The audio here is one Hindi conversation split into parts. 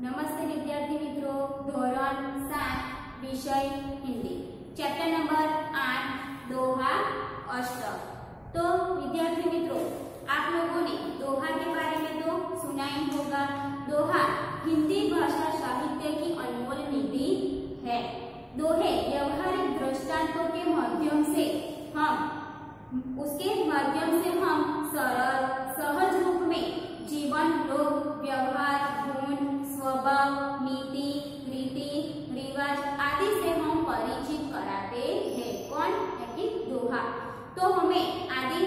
नमस्ते विद्यार्थी मित्रों, धोरण 7 विषय हिंदी, चैप्टर नंबर 8 दोहा अष्टक। तो विद्यार्थी मित्रों, आप लोगों ने दोहा के बारे में तो सुना ही होगा। दोहा हिंदी भाषा साहित्य की अनमोल निधि है। दोहे व्यवहारिक दृष्टांतों के माध्यम से हम सरल सहज रूप में जीवन, लोक व्यवहार, गुण, स्वभाव, नीति, रीति रिवाज आदि से हम परिचित कराते हैं। कौन है कि दोहा। तो हमें आदि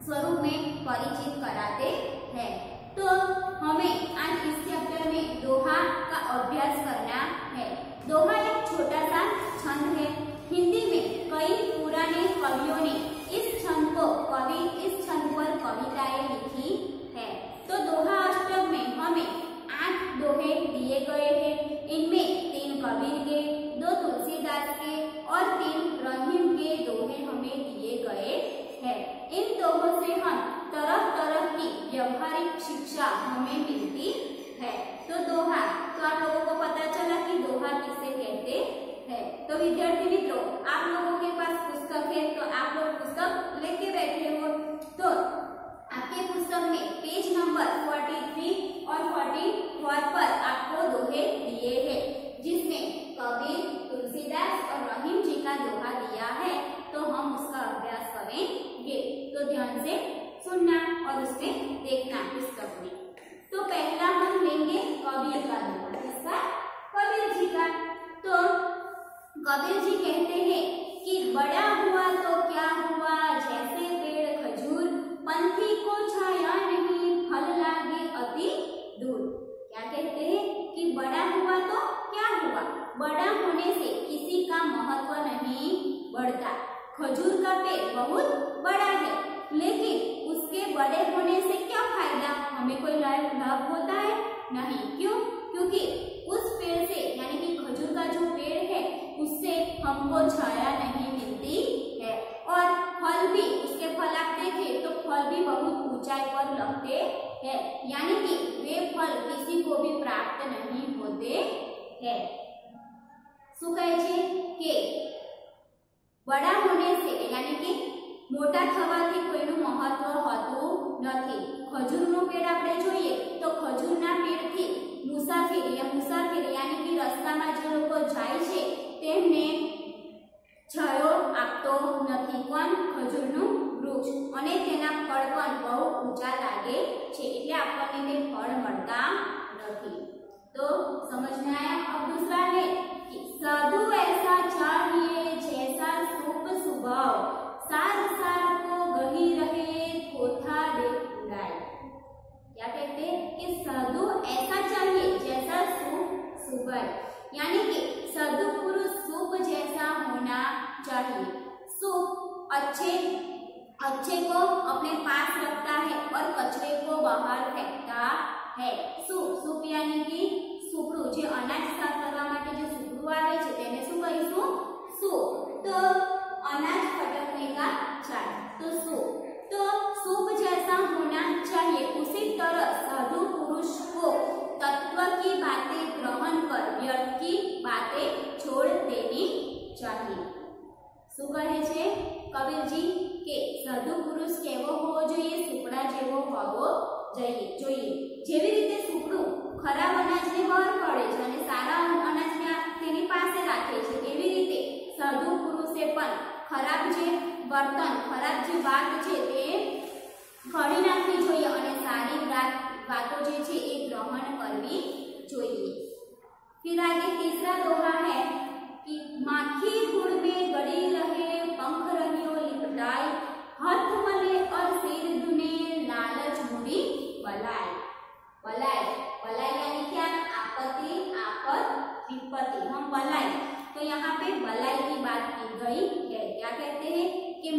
स्वरूप में परिचित कराते हैं। तो हमें आज इस चैप्टर में दोहा का अभ्यास करना है। दोहा एक छोटा सा छंद है। हिंदी में कई पुराने कवियों ने इस छंद पर कविताएं लिखी है। तो दोहा अष्टक में हमें 8 दोहे दिए गए हैं। इनमें 3 कबीर के, 2 तुलसीदास के और 3 रहीम के दोहे हमें दिए गए हैं। इन दोहों से हम तरह तरह की व्यवहारिक शिक्षा हमें मिलती है। तो दोहा, तो आप लोगों को पता चला कि दोहा किसे कहते हैं। तो विद्यार्थी मित्रों, आप लोगों के पास पुस्तक है तो आप लोग पुस्तक लेके बैठे हो। तो आपके पुस्तक में पेज नंबर 43 और 44 पर आपको दोहे दिए हैं, जिसमें कबीर, तुलसीदास और रहीम जी का दोहा दिया है। तो हम उसका अभ्यास करेंगे। तो ध्यान से सुनना और उसमें देखना पुस्तक में। तो पहला हम लेंगे कबीर का दोहा। किसका? कबीर जी का। तो कबीर जी कहते हैं कि बड़ा हुआ तो क्या हुआ, जैसे पेड़ खजूर, पंथी को छाया नहीं, फल लागे अति दूर। क्या कहते हैं कि बड़ा हुआ तो क्या हुआ, बड़ा होने से किसी का महत्व नहीं बढ़ता। खजूर का पेड़ बहुत बड़ा है, लेकिन उसके बड़े होने से क्या फायदा, हमें कोई लाभ होता है? नहीं। क्यों? क्योंकि उस पेड़ से यानी कि खजूर का जो पेड़ है उससे हमको छाया नहीं मिलती है, और फल भी, उसके फल आप देखें तो फल भी बहुत ऊंचाई पर लगते हैं, यानी कि वे फल किसी को भी प्राप्त नहीं होते हैं। શું કહે છે કે બડા હોને સે यानी कि મોટા થવાથી કોઈનું મહત્વ હોતું નથી। ખજૂરનો પેડ આપણે જોઈએ તો ખજૂરના પેડથી મુસાફિર यानी कि રસ્તામાં જે લોકો જાય છે તેમને છાયો આપતો નથી। કોણ? ખજૂરનું વૃક્ષ। અને તેના ફળ પણ બહુ ઊંચા લાગે છે, એટલે આપણને તે ફળ મળતા નથી। तो समझ में आया। अब दूसरा है कि साधु ऐसा चाहिए जैसा रूप स्वभाव, सार सार को गही रहे थोथा दे उड़ाए। क्या कहते हैं कि साधु ऐसा चाहिए जैसा सूप सुबह, यानी कि साधु पुरुष सूप जैसा होना चाहिए। सूप अच्छे को अपने पास रखता है और कचरे को बाहर फेंकता है। सूप यानी कि सुपड़ू, जे अनाज साफ करवा माटे जो सुपड़ू आवे छे तेने शुं कहीशुं? सूप। तो अनाज फटकने का चार्ज, तो सूप। तो सूप जैसा होना चाहिए। उसी तरह साधु पुरुष को तत्व की बातें ग्रहण कर व्यर्थ की बातें छोड़ देनी चाहिए। શું કહે છે કબીર जी કે સાધુ પુરુષ કેવો હોવો જોઈએ? સુપડા જેવો હોવો જોઈએ। જેવી રીતે સુપડું ખરાબ અનાજને બહાર કાઢે છે અને સારા અનાજને તેની પાસે રાખે છે, એવી રીતે સાધુ પુરુષે પણ ખરાબ જે વર્તન, ખરાબ જે વાત છે તે કાઢી નાખવી જોઈએ અને સારી વાતો જે છે એ ગ્રહણ કરવી જોઈએ। फिर आगे तीसरा दोहा है कि माखी गुड़ में गड़ी रहे, पंख रहियो लिपटाई, हाथ मले और सिर धुने, लालच बुरी बलाई। बलाई यानी क्या? आपत्ति, आपद, विपत्ति। हम बलाई, तो यहाँ पे बलाई की बात की गई है। क्या कहते हैं कि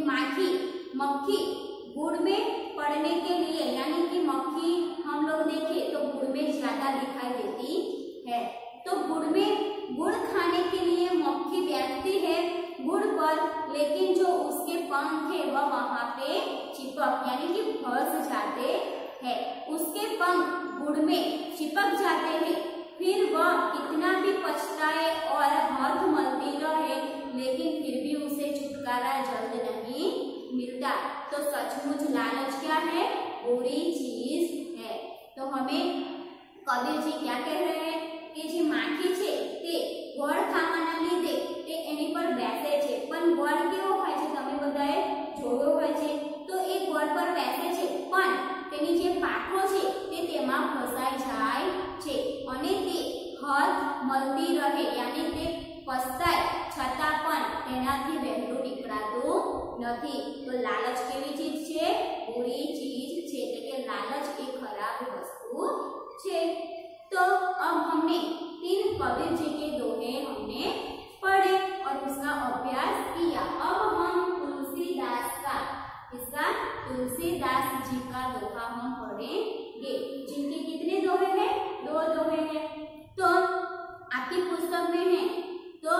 मक्खी गुड़ में पड़ने के लिए, यानी कि मक्खी हम लोग देखें तो गुड़ में ज्यादा दिखाई देती है। तो गुड़ खाने के लिए मक्खी बैठती है गुड़ पर, लेकिन जो उसके पंख है वह वहां पे चिपक यानी कि फंस जाते हैं। उसके पंख गुड़ में चिपक जाते हैं, कितना भी पछताए और हाथ मलती रहे, लेकिन फिर भी उसे छुटकारा जल्द नहीं मिलता। तो सचमुच लालच क्या है? बुरी चीज है। तो हमें कबीर जी क्या कह रहे हैं कि जे माखी છે તે ગોળ ખાવાના લીધે તે એની પર બેસે છે, પણ ગોળ કેવો હોય છે તમે બધાએ જોયો હોય છે, તો એ ગોળ પર બેસે છે પણ તેની જે પાખો છે તે તેમાં ફસાઈ જાય છે અને તે હાથ મળતી રહે, यानी તે પસ્તાય છતાં પણ તેનાથી વહેલું નીકળાતું નથી। તો લાલચ કેવી ચીજ છે? બુરી ચીજ છે, એટલે કે લાલચ એ ખરાબ વસ્તુ છે। तो अब हमने 3 कबीर जी के दोहे हमने पढ़े और उसका अभ्यास किया। अब हम तुलसीदास का, इसका तुलसीदास जी का दोहा हम पढ़ेंगे, जिनके कितने दोहे हैं? 2 दोहे हैं। तो आपकी पुस्तक में है, तो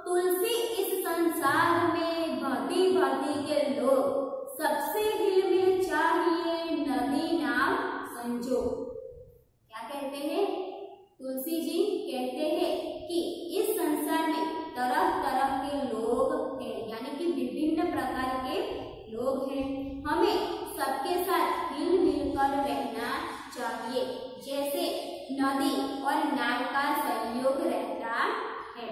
तुलसी इस संसार में भांति भांति के लोग, सबसे हिलमिल चाहिए नदी नाव संजो। क्या कहते हैं? तुलसी जी कहते हैं कि इस संसार में तरह तरह के लोग हैं, यानी कि विभिन्न प्रकार के लोग हैं, हमें सबके साथ हिल मिलकर रहना चाहिए, जैसे नदी और नाव का सहयोग रहता है।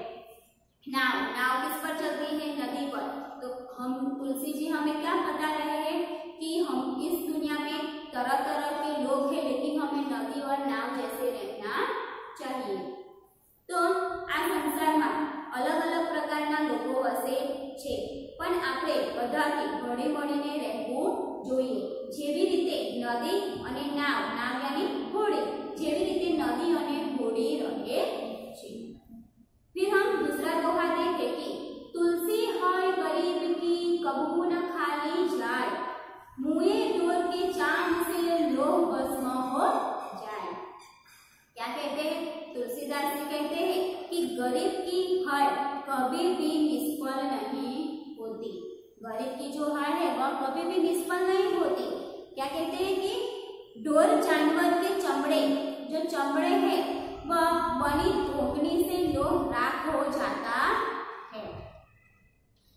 नाव किस पर चलती है? नदी पर। तो हम तुलसी जी हमें क्या बता रहे हैं कि हम इस दुनिया में तरह तरह के लोग हैं, लेकिन हमें नदी और नाव जैसे रहना चाहिए। तो आ संसार में अलग अलग प्रकारना लोगो वसे छे, पण आपणे बधाथी हळी मळीने रहेवुं जोईए। जेवी रीते नदी अने नाव यानी होड़ी, जेवी रीते नदी अने होड़ी रहे छे। फिर हम दूसरा दोहा देखें कि तुलसी है गरीब की कबू न खाली जाए, मुए डोर के चांद से लोह भस्म हो जाए। क्या कहते हैं? तुलसीदास जी कहते हैं कि गरीब की हार कभी भी निष्फल नहीं होती। गरीब की जो हार है वह कभी भी निष्फल नहीं होती। क्या कहते हैं कि ढोर जानवर के चमड़े, जो चमड़े हैं वह बनी धोखनी से लोह राख हो जाता है।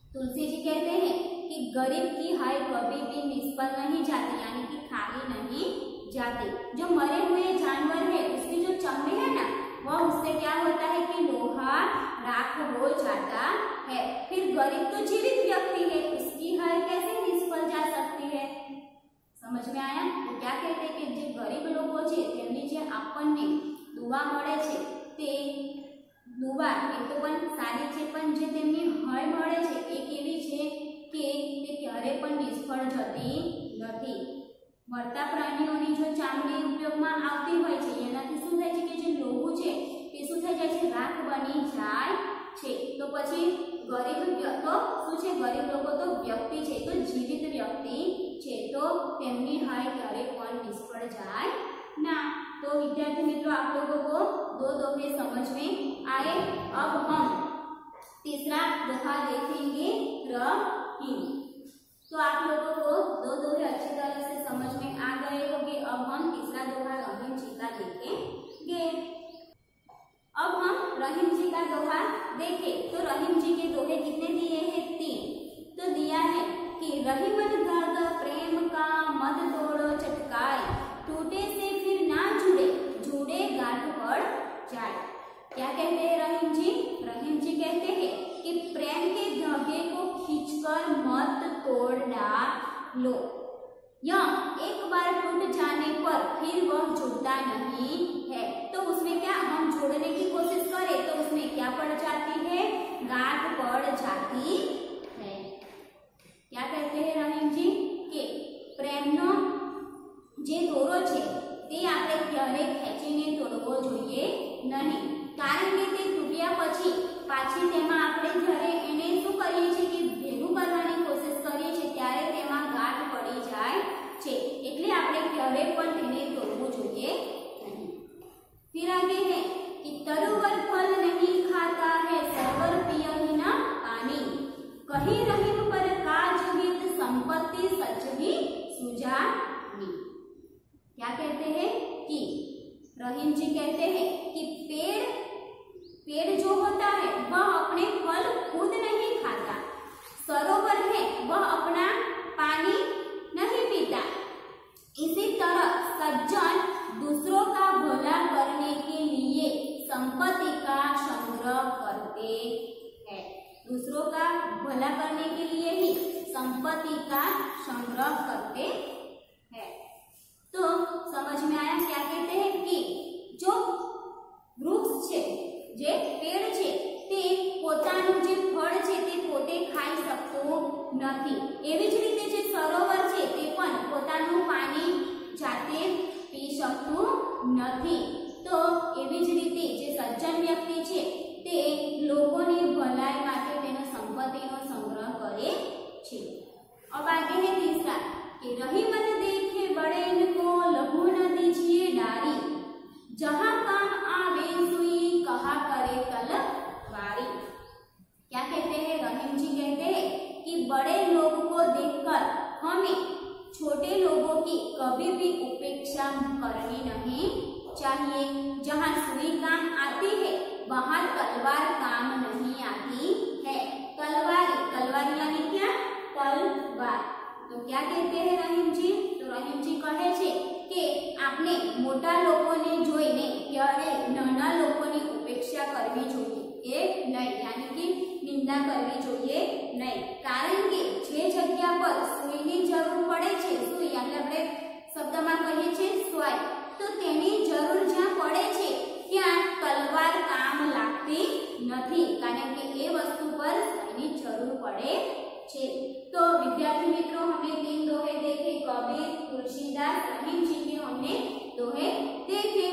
तुलसी जी कहते हैं कि गरीब की हाय कभी भी निष्फल नहीं जाती, यानी कि खाली नहीं जाती। जो मरे हुए जानवर है उसकी जो चमड़े है ना, वह उससे क्या होता है कि लोहा राख हो जाता है। फिर गरीब तो जीवित व्यक्ति है, उसकी हाय कैसे निष्फल जा सकती है? समझ में आया? तो क्या कहते हैं कि जो गरीब लोगों છે તેમની જે આપણને દુવા મળે છે તે દુવા એ તો પણ સારી છે, પણ જે તેમની હાય મળે છે એ કેવી છે કે તે ક્યારે પણ નિષ્ફળ જતી નથી। मरता प्राणीओनी जो चामड़ी उपयोगमां आवती होय छे एनाथी शुं थाय छे के जे लोहू छे ते शुं थाय जाय छे? राख बनी जाय छे। तो पछी गरीब तो शुं छे? गरीब लोको तो व्यक्ति छे, तो जीवित व्यक्ति छे, तो तेमनी हाय क्यारे पण निष्फळ जाय ना। तो विद्यार्थी मित्रों, आप लोगों को 2 दोहे समझ में आए। अब हम तीसरा दोहा देखेंगे रहीम। तो आप लोगों को 2 दोहे अच्छी तरह से समझ में आ गए होंगे। अब हम तीसरा दोहा रहीम जी का देखेंगे। अब हम रहीम जी का दोहा देखें तो रहीम जी के दोहे कितने दिए हैं? 3। तो दिया है कि रहीमन दर्द प्रेम का मत तोड़ो चटकाए, टूटे से फिर ना जुड़े, जुड़े गांठ पड़ जाए। क्या कहते हैं रहीम जी? रहीम जी कहते हैं कि प्रेम के धागे को खींचकर मत तोड़ डालो, यह एक बार टूट जाने पर फिर वह जुड़ता नहीं है। तो उसमें क्या हम जोड़ने की कोशिश करें तो उसमें क्या पड़ जाती है? गांठ पड़ जाती है। क्या कहते हैं रहीम जी कि प्रेमनो जे दोरो छे ते आपणे क्यारे खेचीने तोड़वो जोईए नहीं, कारण के ते तूट्या पछी पाછી તેમાં આપણે જ્યારે એને શું કરીએ છીએ કે ભેગું કરવાની કોશિશ કરીએ છીએ ત્યારે તેમાં ગાંઠ પડી જાય છે, એટલે આપણે ક્યારે પણ તેને તોડવું જોઈએ નહીં। फिर आगे है कि तरुवर फल नहीं खाता है सरवर पियहि न पानी, कहीं रहीम पर काज हित संपत्ति सच ही सुजानी। क्या कहते हैं कि रहीम जी कहते हैं कि पेड़ पेड़ जो होता है वह अपने फल खुद नहीं खाता, सरोवर है वह अपना पानी नहीं पीता। इसी तरह सज्जन दूसरों का भला करने के लिए संपत्ति का संग्रह करते हैं। दूसरों का भला करने के लिए ही संपत्ति का संग्रह करते हैं। तो समझ में आया क्या कहते हैं कि जो वृक्ष છે જે પેડ છે તે પોતાનું જે ફળ છે તે પોતે ખાઈ શકતો નથી, એવી જ રીતે જે સરોવર છે તે પણ પોતાનું પાણી જાતે પી શકતું નથી। તો એવી જ રીતે જે સજ્જન વ્યક્તિ છે તે લોકોની ભલાઈ માટે તેનો સંપત્તિનો સંગ્રહ કરે છે। अब आगे है तीसरा कि रही मत देखे बड़े इनको लघु न दीजिए डारी, जहां काम आवे सुई कहा करे तलवारी। क्या कहते हैं? रहीम जी कहते हैं कि बड़े लोग को देखकर हमें छोटे लोगों की कभी भी उपेक्षा करनी नहीं चाहिए। जहां सुई काम आती है वहां तलवार काम नहीं आती है। तलवारी, तलवार यानी क्या? तलवार। तो क्या कहते हैं रहीम जी? तो रहीम जी कहे छे કે આપણે મોટા લોકોને જોઈને ક્યારે નાના લોકોની ઉપેક્ષા કરવી જોઈએ નહીં, यानी कि નિંદા કરવી જોઈએ નહીં। કારણ કે જે જગ્યા પર સુઈની જરૂર પડે છે, સુઈ એટલે આપણે શબ્દમાં કહીએ છીએ સ્વાય, તો તેની જરૂર જ્યાં પડે છે ત્યાં તલવાર કામ લાગતી નથી, કારણ કે એ વસ્તુ પર સુઈની જરૂર પડે છે। तो विद्यार्थी मित्रों, हमने 3 दोहे देखे, कबीर, तुलसीदास, रहीम जी के हमने दोहे देखे।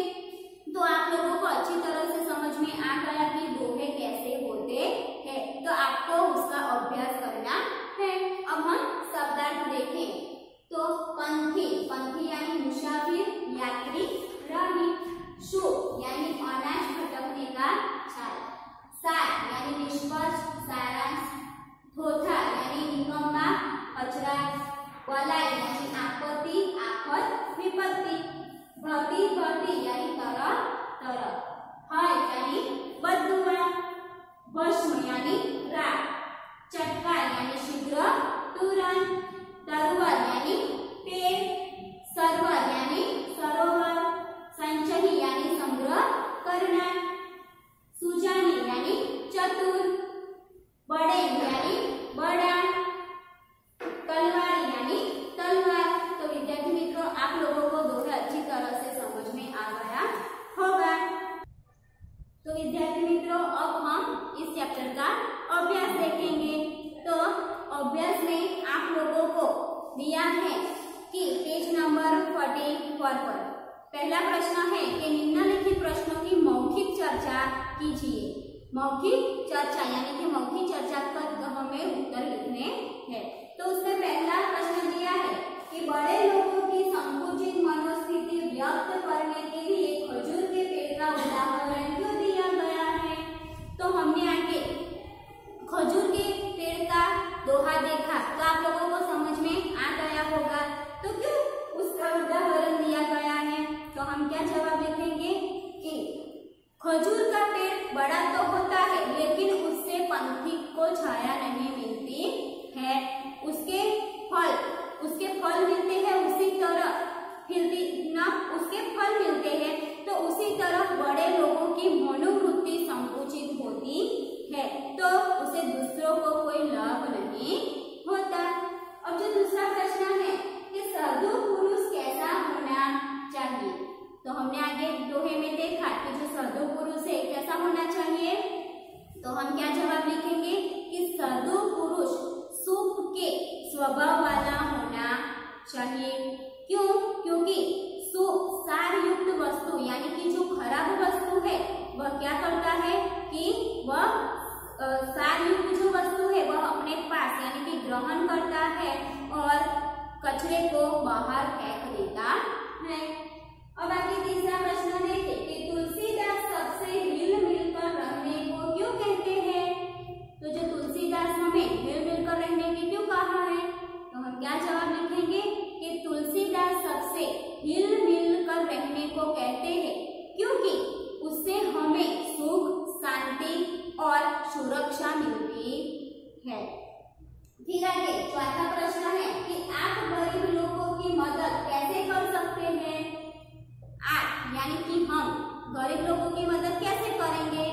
तो आप लोगों को अच्छी तरह से समझ में आ गया कि दोहे कैसे होते हैं, तो आपको उसका अभ्यास करना है। अब हम शब्दार्थ देखें। तो पंथी, पंथी यानी मुसाफिर, यात्री, राही। शो यानी अनाज भटकने का छाल। सार यानी निष्पक्ष, सारांश। थोथा यानी निकम्मा, कचरा। बलाई यानी आपत्ति, आफत, विपत्ति। भक्ति, भक्ति यानी तरह तरह। हय यानी बददुआ। भस्म यानी राख। चटका यानी शीघ्र, तुरंत। तरुवर यानी पेड़। सरोवर यानी सरोवर। संचयी यानी संग्रह करना। सुजानी यानी चतुर। बड़े यानी बड़ा। तलवारी यानी तलवार। तो विद्यार्थी मित्रों, आप लोगों को दोहे अच्छी तरह से समझ में आ गया होगा। तो विद्यार्थी मित्रों, अब हम इस चैप्टर का अभ्यास देखेंगे। तो अभ्यास में आप लोगों को दिया है कि पेज नंबर 44 पर पहला प्रश्न है कि निम्नलिखित प्रश्नों की मौखिक चर्चा कीजिए। मौखिक चर्चा यानी कि मौखिक चर्चा कर हमें उत्तर लिखने हैं। तो उसमें पहला प्रश्न दिया है कि बड़े लोगों की संकुचित मनोस्थिति व्यक्त करने के लिए खजूर के पेड़ का उदाहरण क्यों दिया गया है। तो हमने आगे खजूर के पेड़ का दोहा देखा, तो आप लोगों को समझ में आ गया होगा। तो क्यों उसका उदाहरण दिया गया है? तो हम क्या जवाब लिखेंगे कि खजूर का पेड़ बड़ा तो होता है, लेकिन उससे पंथी को छाया नहीं मिलती है। उसके फल मिलते हैं उसी तरह उसके फल मिलते हैं, तो उसी तरह बड़े लोगों की मनोवृत्ति संकुचित होती है, तो उसे दूसरों को कोई लाभ नहीं होता। अब जो दूसरा प्रश्न है कि साधु पुरुष कैसा होना चाहिए। तो हमने आगे दोहे में देखा कि जो साधु पुरुष है कैसा होना चाहिए। तो हम क्या जवाब लिखेंगे कि साधु पुरुष सुख के स्वभाव वाला होना चाहिए। क्यों? क्योंकि सुख सार युक्त वस्तु यानी कि जो खराब सुरक्षा मिलती है। फिर आगे चौथा प्रश्न है कि आप गरीब लोगों की मदद कैसे कर सकते हैं। आप यानी कि हम गरीब लोगों की मदद कैसे करेंगे,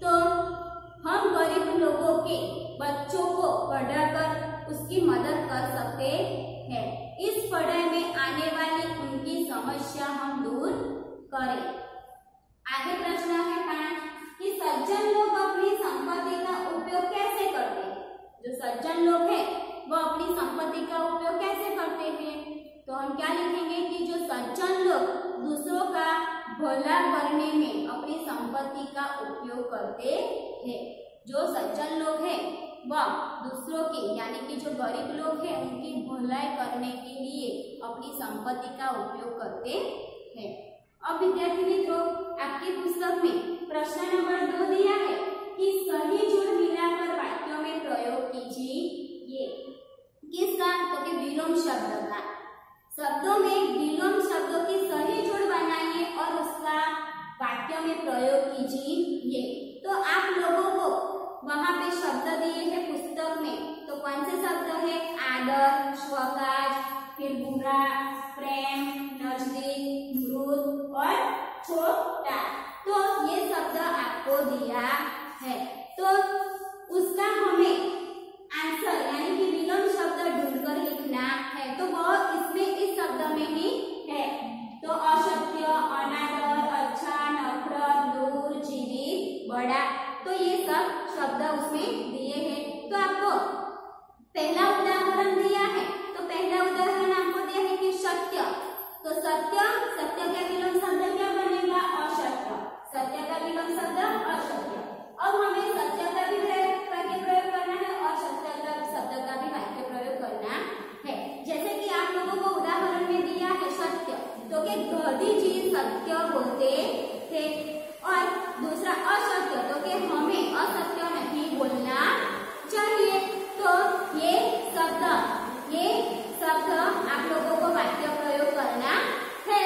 तो हम गरीब लोगों के बच्चों को पढ़ाकर उसकी मदद कर सकते हैं। इस पढ़ाई में आने वाली उनकी समस्या हम दूर करें। आगे प्रश्न है 5 कि सज्जन लोग अपनी संपत्ति का उपयोग कैसे करते हैं। जो सज्जन लोग हैं वो अपनी संपत्ति का उपयोग कैसे करते हैं, तो हम क्या लिखेंगे कि जो सज्जन लोग दूसरों का भला करने में अपनी संपत्ति का उपयोग करते हैं। जो सज्जन लोग हैं वह दूसरों की यानी कि जो गरीब लोग हैं उनकी भलाई करने के लिए अपनी संपत्ति का उपयोग करते हैं। अब विद्यार्थी मित्रों, आपकी पुस्तक में प्रश्न नंबर 2 दिया है कि सही जुड़ मिलाकर वाक्यों में प्रयोग कीजिए। किसका, तो कि विलोम शब्द का। शब्दों में विलोम शब्दों की सही जुड़ बनाइए और उसका वाक्यों में प्रयोग कीजिए। तो आप लोगों को वहां पे शब्द दिए हैं पुस्तक में, तो कौन से शब्द है, आदर, स्वकाज, फिर बुरा, प्रेम, नजदीक, मृत और छोटा। तो ये शब्द आपको दिया है, तो उसका हमें आंसर यानी कि विलोम शब्द ढूंढकर लिखना है। तो वो इसमें इस शब्द में ही है। तो असत्य, अनादर, अच्छा, नफरत, दूर, जीवित, बड़ा, तो ये सब शब्द उसमें दिए हैं। तो आपको पहला उदाहरण दिया है, तो पहला उदाहरण आपको दिया है कि सत्य। तो सत्य, सत्य का विलोम शब्द क्या बनेगा, असत्य। सत्य का विलोम शब्द असत्य। अब हमें सत्य का भी वाक्य प्रयोग करना है और सत्य का शब्द का भी वाक्य प्रयोग करना है। जैसे कि आप लोगों को उदाहरण में दिया है सत्य, तो कि गांधी जी सत्य बोलते थे, और दूसरा असत्य, तो कि हमें असत्य नहीं बोलना चाहिए। तो ये शब्द आप लोगों को वाक्य प्रयोग करना है।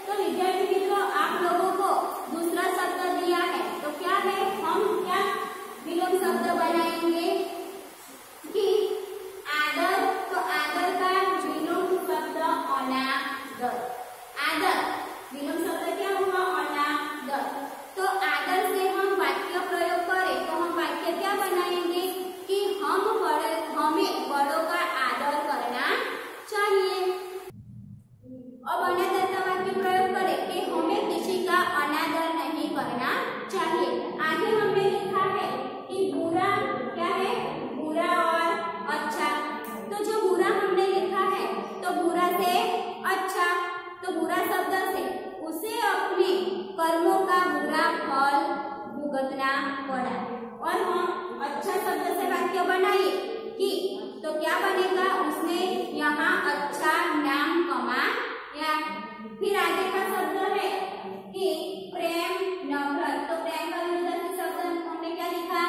तो विद्यार्थी मित्रों, आप लोगों को दूसरा शब्द दिया है, तो क्या है, हम क्या विलोम शब्द बनाएंगे कि आदर। तो आदर का विलोम शब्द अनादर। आदर विलोम शब्द क्या हुआ, अनादर। तो आदर से हम वाक्य प्रयोग करें तो हम वाक्य क्या बनाएंगे कि हमें बड़ों का आदर करना चाहिए। अब अनादर का वाक्य प्रयोग करें कि हमें किसी का अनादर नहीं करना चाहिए। आगे हमने लिखा है कि बुरा क्या है, बुरा और अच्छा। तो जो बुरा हमने लिखा है, तो बुरा से अच्छा, तो बुरा शब्द से उसे अपने कर्मों का बुरा फल भुगतना पड़ा। और हम अच्छा शब्द से वाक्य बनाइए कि, तो क्या बनेगा, उसने यहाँ अच्छा नाम कमाया। फिर आगे का शब्द है कि प्रेम, नफरत। तो प्रेम का विरोधी शब्द हमने क्या लिखा,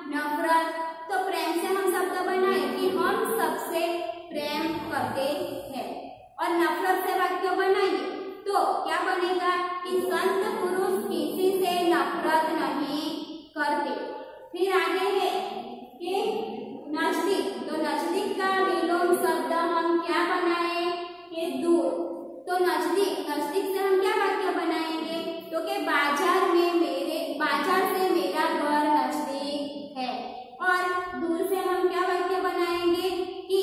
नफरत। तो प्रेम से हम शब्द बनाए कि हम सबसे प्रेम करते हैं, और नफरत से वाक्य बनाइए तो क्या बनेगा कि संत पुरुष किसी से नफरत नहीं करते। फिर आगे है कि नजदीक। तो नजदीक का विलोम शब्द हम क्या बनाए कि दूर। तो नजदीक से हम क्या वाक्य बनाएंगे, तो कि बाजार से मेरा घर नजदीक है। और दूर से हम क्या वाक्य बनाएंगे कि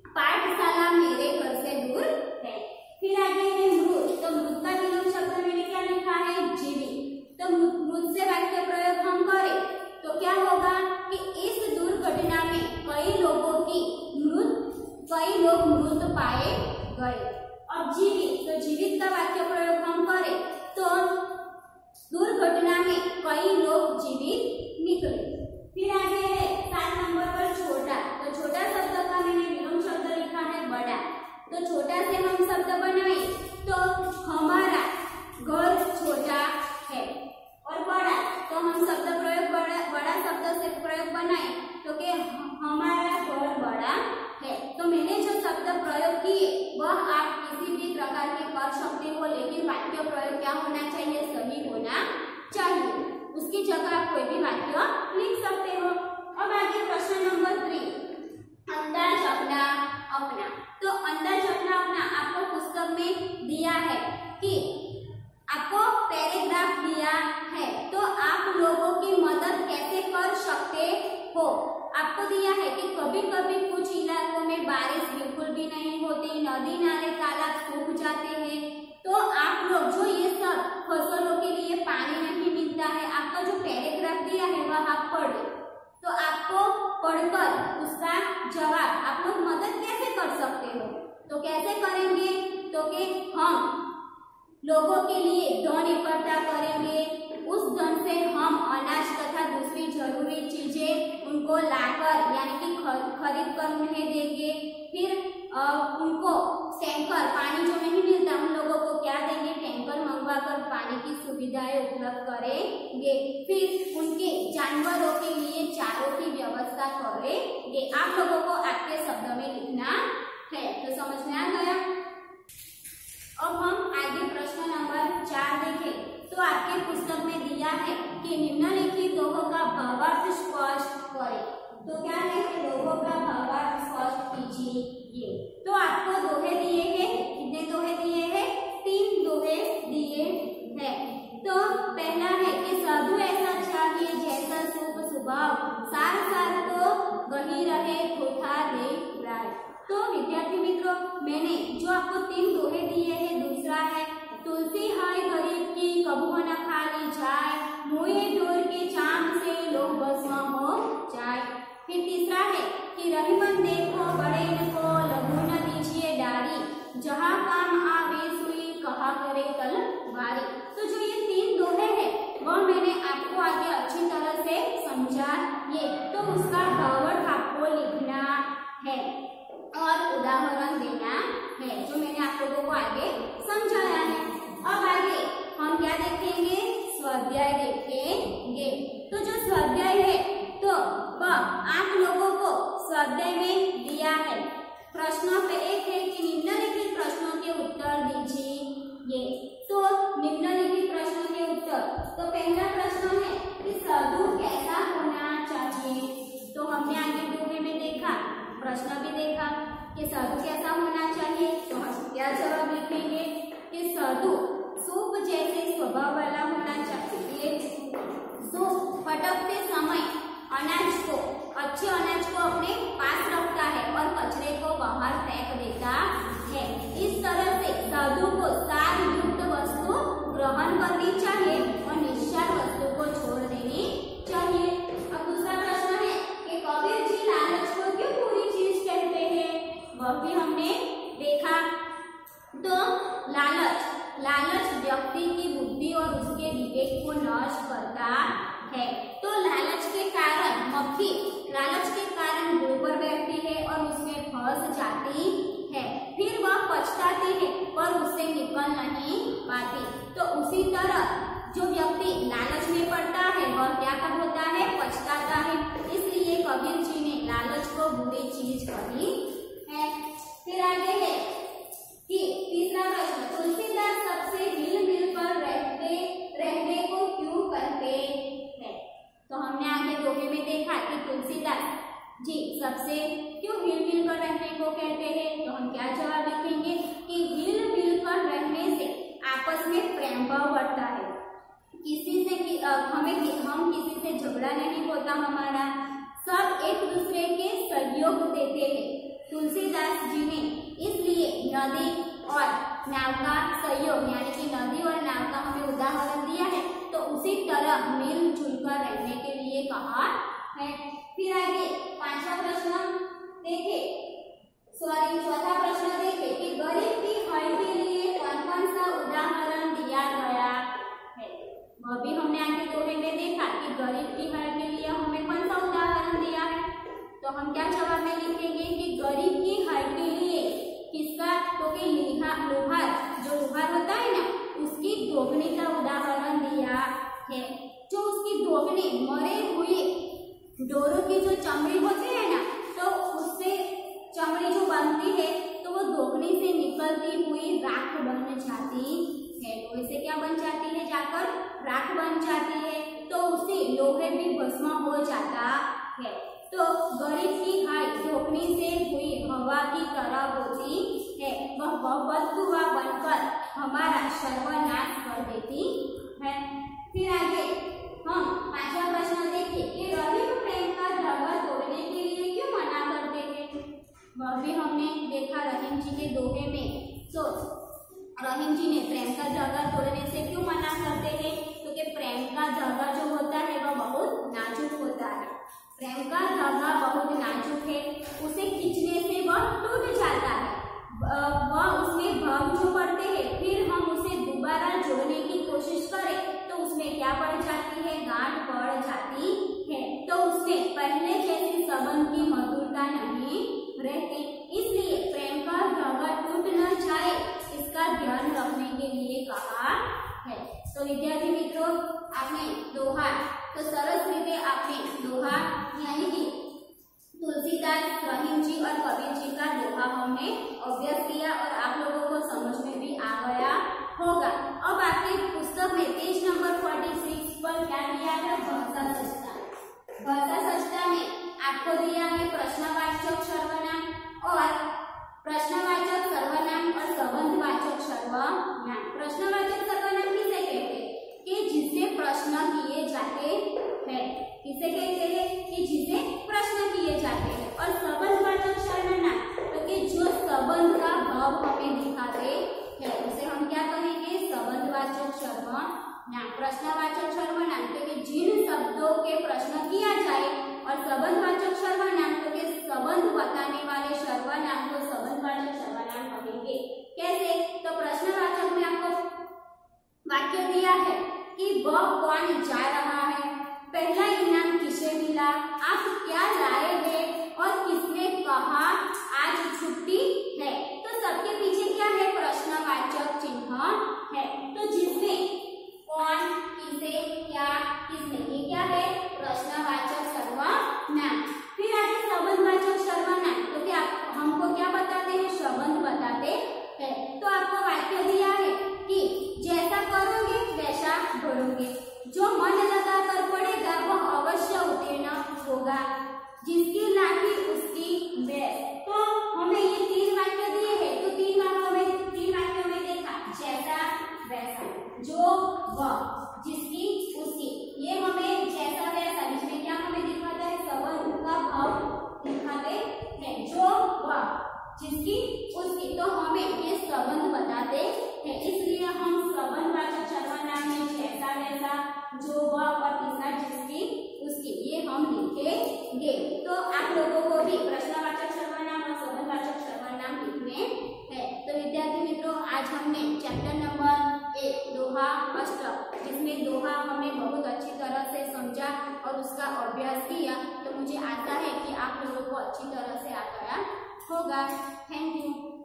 पाठशाला मेरे घर से दूर है। फिर आगे है मृत। तो मृत का विलोम शब्द मैंने क्या लिखा है, आपको दिया है कि कभी कभी कुछ इलाकों में बारिश बिल्कुल भी नहीं होती, नदी नाले तालाब सूख जाते हैं। तो आप लोग जो ये सब फसलों के लिए पानी नहीं मिलता है, आपका जो पैराग्राफ दिया है वह आप पढ़े। तो आपको पढ़कर उसका जवाब आप लोग मदद कैसे कर सकते हो, तो कैसे करेंगे, तो कि हम लोगों के लिए धन इकट्ठा करेंगे, उस धन से हम अनाज तथा दूसरी जरूरी चीजें उनको लाकर यानी कि खरीद कर उन्हें देंगे। फिर उनको टैंकर, पानी जो नहीं मिलता उन लोगों को क्या देंगे, टैंकर मंगवा कर पानी की सुविधाएं उपलब्ध करेंगे। फिर उनके जानवरों के लिए चारों की व्यवस्था करेंगे। आप लोगों को आपके शब्द में लिखना है। तो समझ में आ गया। अब हम आगे प्रश्न नंबर 4 देखें। तो आपके पुस्तक में दिया है कि निम्नलिखित दोहों का भावार्थ स्पष्ट करें। तो क्या है कि दोहों का भावार्थ स्पष्ट कीजिए। तो आपको दोहे दिए हैं, कितने दोहे दिए हैं, 3 दोहे दिए हैं। तो पहला है कि साधु ऐसा चाहिए जैसा शुभ स्वभाव, सार सार को गही रहे थोथा दे राय। तो विद्यार्थी मित्रों, मैंने जो आपको 3 दोहे दिए हैं, दूसरा है तुलसी हाय गरीब की कबू न खाली जाए, मोए डोर के चांद से लोग भस्म हो जाए। फिर तीसरा है कि रहीमन देखो बड़े को लघु न दीजिए डारी, जहाँ काम आवे सुई कहा करे तलवारी। तो जो ये 3 दोहे हैं वह मैंने आपको आगे अच्छी तरह से समझाइए। तो उसका भावार्थ आपको लिखना है और उदाहरण देना है, जो मैंने आप लोगों को आगे समझाया है। अब आगे हम क्या देखेंगे, स्वाध्याय देखेंगे। तो जो स्वाध्याय है तो वह आप लोगों को स्वाध्याय में दिया है। प्रश्नों पे एक है कि निम्नलिखित प्रश्नों के उत्तर दीजिए। तो निम्नलिखित प्रश्नों के उत्तर, तो पहला प्रश्न है कि साधु कैसा होना चाहिए। तो हमने आगे दोहे में देखा, प्रश्न भी देखा कि साधु कैसा होना चाहिए। तो हम क्या जवाब लिखेंगे कि साधु सूप जैसे स्वभाव वाला होना चाहिए, जो फटकते समय अनाज को, अच्छे अनाज को अपने पास रखता है और कचरे को बाहर फेंक देता है। इस तरह से साधु को सार युक्त वस्तु ग्रहण करनी चाहिए और निस्सार वस्तु को छोड़ देनी चाहिए। अब दूसरा प्रश्न है कि कबीर जी लालच को क्यों बुरी चीज कहते हैं, वह भी हमने देखा। तो लालच व्यक्ति की बुद्धि और उसके विवेक को नष्ट करता है। तो लालच के कारण मक्खी लालच के कारण गुड़ पर बैठती है और उसमें फंस जाती है, फिर वह पछताती है पर उससे निकल नहीं पाती। तो उसी तरह जो व्यक्ति लालच में पड़ता है वह क्या कर होता है, पछताता है। इसलिए कबीर जी ने लालच को बुरी चीज कही है। फिर आगे है कि तीसरा प्रश्न, तुलसीदास सबसे मिल मिल कर रहने को क्यों कहते हैं। तो हमने आगे दोहे में देखा कि तुलसीदास जी सबसे क्यों मिल मिल कर रहने को कहते हैं। तो हम क्या जवाब लिखेंगे कि मिल मिल कर रहने से आपस में प्रेम भाव बढ़ता है, किसी से हम किसी से झगड़ा नहीं होता हमारा, सब एक दूसरे के सहयोग देते हैं। तुलसीदास जी ने इसलिए नदी और नाव का सहयोग यानी कि नदी और नाव का हमें उदाहरण दिया है। तो उसी तरह मिलजुल कर रहने के लिए कहा है। फिर आगे चौथा प्रश्न देखे कि गरीब की हल के लिए कौन कौन सा उदाहरण दिया गया है। वह भी हमने आगे दोहे में देखा कि गरीब की हल के लिए हमें कौन सा उदाहरण दिया है। तो हम क्या जवाब में लिखेंगे कि गरीब की हल के लिए किसका, तो कि लोहार, जो लोहार होता है ना, उसकी दोगनी का उदाहरण दिया है। जो उसकी दोगनी मरे हुए डोरों की जो चमड़ी होती है ना, तो उससे चमड़ी जो बनती है तो वो दोगनी से निकलती हुई राख बन जाती है। तो इससे क्या बन जाती है, जाकर राख बन जाती है। तो उससे लोहे भी भस्म हो जाता है। तो गरीब की हाय धोखनी से हुई हवा की तरह होती है, वह बददुआ बनकर हमारा सर्वनाश कर देती है। फिर आगे हम 5वां प्रश्न देखिए कि रहीम प्रेम का धागा तोड़ने के आपने दोहा, तो सरस रीते आपने दोहा यानी कि तुलसीदास, रहीम जी और कबीर जी का दोहा हमने अभ्यास किया और आप लोगों को समझ में भी आ गया होगा। अब आपके पुस्तक में पेज नंबर 46 पर क्या दिया है? भाषा सचता। भाषा सचता में आपको दिया है प्रश्नवाचक सर्वनाम और प्रश्नवाचक सर्वनाम और संबंधवाचक सर्वनाम। प्रश्नवाचक सर्वनाम किसे कहते हैं? कि जिससे प्रश्न किए जाते हैं। किसे कहते हैं? कि जिसे प्रश्न किए जाते हैं। और संबंधवाचक सर्वनाम तो कि जो संबंध का भाव हमें दिखाते हैं उसे हम क्या कहेंगे? संबंधवाचक सर्वनाम। प्रश्नवाचक सर्वनाम तो कि जिन शब्दों के प्रश्न किया जाए और संबंधवाचक सर्वनाम तो कि संबंध बताने वाले सर्वनाम को संबंधवाचक सर्वनाम कहेंगे। कैसे? तो प्रश्नवाचक में आपको वाक्य दिया है कि वह कौन जा रहा है, पहला इनाम किसे मिला, आप क्या लाए हैं और किसने कहा आज छुट्टी है। तो सबके पीछे क्या है? प्रश्नवाचक चिन्ह है। तो जिसमें कौन, किसे, क्या, किसने, ये क्या है? प्रश्नवाचक सर्वनाम। फिर आगे संबंधवाचक सर्वनाम तो क्या हमको क्या बताते हैं? संबंध बताते हैं। तो आपको वाक्य दिया है कि जैसा करोगे वैसा बढ़ोगे, जो मन लगा कर पढ़ेगा वह अवश्य उत्तीर्ण होगा, जिसकी लाठी उसकी बैस। तो हमें ये 3 वाक्य दिए हैं। तो 3 वाक्यों में देखा जैसा वैसा, जो वह, जिसकी उसकी। ये हमें जैसा वैसा इसमें क्या हमें दिखाता है? संबंध का भाव दिखाते हैं। जो वह, जिसकी उसकी, तो हमें ये संबंध बताते हैं। इसलिए हम संबंधवाचक सर्वनाम में जैसा वैसा, जो वह और तीसरा जिसकी उसकी, ये हम लिखेंगे। तो आप लोगों को भी प्रश्नवाचक सर्वनाम और संबंधवाचक सर्वनाम लिखने हैं। तो विद्यार्थी मित्रों, आज हमने चैप्टर नंबर 1 दोहा अष्टक, जिसमें दोहा हमने बहुत अच्छी तरह से समझा और उसका अभ्यास किया। तो मुझे आशा है कि आप लोगों को अच्छी तरह से आ गया होगा। Thank you.